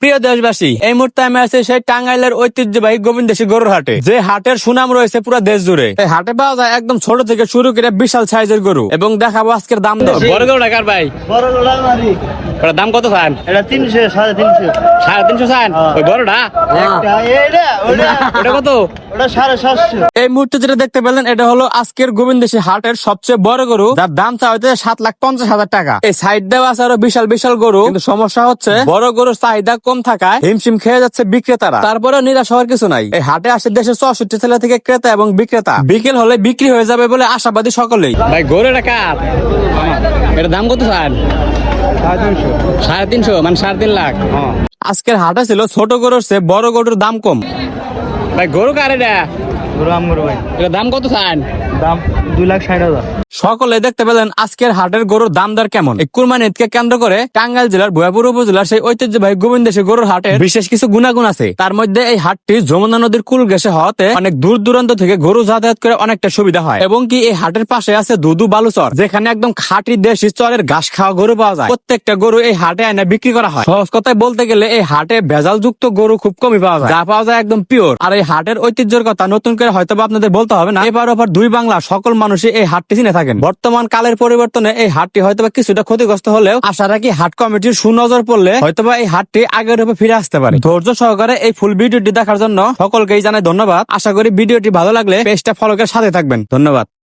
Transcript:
প্রিয় দেশবাসী, এই মুহূর্তে আমি আছি সেই টাঙ্গাইলের ঐতিহ্যবাহী গোবিন্দেশী গরুর হাটে, যে হাটের সুনাম রয়েছে পুরো দেশ জুড়ে। এই হাটে পাওয়া যায় একদম ছোট থেকে শুরু করে বিশাল সাইজের গরু, এবং দেখাবো আজকের দাম দর। বড় গরু টাকার ভাই, বড় লালমারি ওটার দাম কত চান? এটা 300 350 350 চান? ওই বড়টা একটা এইটা ওটা ওটা কত? ওটা 750 এই মুহূর্তে যেটা দেখতে পেলেন, এটা হলো আজকের গোবিন্দেশী হাটের সবচেয়ে বড় গরু, যার দাম চা হইতে 7,50,000 টাকা। এই সাইড দেওয়া আছে আরো বিশাল বিশাল গরু, কিন্তু সমস্যা হচ্ছে বড় গরুর চাহিদা কম থাকায় হিমশিম খেয়ে যাচ্ছে বিক্রেতারা। তারপরেও নিরাশ হওয়ার কিছু নাই, এই হাটে আসে দেশের 64 জেলা থেকে ক্রেতা এবং বিক্রেতা। বিকেল হলে বিক্রি হয়ে যাবে বলে আশাবাদী সকলেই। ভাই গরু এটা কার? এটার দাম কত স্যার? 350, মানে 3.5 লাখ। আজকের হাটে ছিল ছোট গরুর চেয়ে বড় গরুর দাম কম। ভাই গরু কার এটা? গরু আমগর ভাই এটার দাম কত চান? দাম 2,60,000 সকলে দেখতে পেলেন আজকের হাটের গরুর দাম দর কেমন। এই কুরবানি ঈদকে কেন্দ্র করে টাঙ্গাইল জেলার ভুয়াপুর উপজেলার সেই ঐতিহ্যবাহী গোবিন্দেশী গরুর হাটের বিশেষ কিছু গুণাগুণ আছে। তার মধ্যে এই হাটটি যমুনা নদীর কুল ঘেঁষে হওয়াতে অনেক দূর দূরান্ত থেকে গরু যাতায়াত করে অনেকটা সুবিধা হয়, এবং কি এই হাটের পাশে আছে দুধু বালুচর, যেখানে একদম খাঁটি দেশি চরের ঘাস খাওয়া গরু পাওয়া যায়। প্রত্যেকটা গরু এই হাটে এনে বিক্রি করা হয়। সহজ কথায় বলতে গেলে এই হাটে ভেজাল যুক্ত গরু খুব কমই পাওয়া যায়, যা পাওয়া যায় একদম পিওর। আর এই হাটের ঐতিহ্যের কথা নতুন করে হয়তো আপনাদের বলতে হবে না, এবার ওপর দুই বাংলা সকল মানুষই এই হাটটি চিনে থাকেন। বর্তমান কালের পরিবর্তনে এই হাটটি হয়তোবা কিছুটা ক্ষতিগ্রস্ত হলেও আশা রাখি হাট কমিটির সুনজর পড়লে হয়তোবা এই হাটটি আগের রূপে ফিরে আসতে পারে। ধৈর্য সহকারে এই ফুল ভিডিওটি দেখার জন্য সকলকেই জানাই ধন্যবাদ। আশা করি ভিডিওটি ভালো লাগলে পেজটা ফলো করে সাথে থাকবেন। ধন্যবাদ।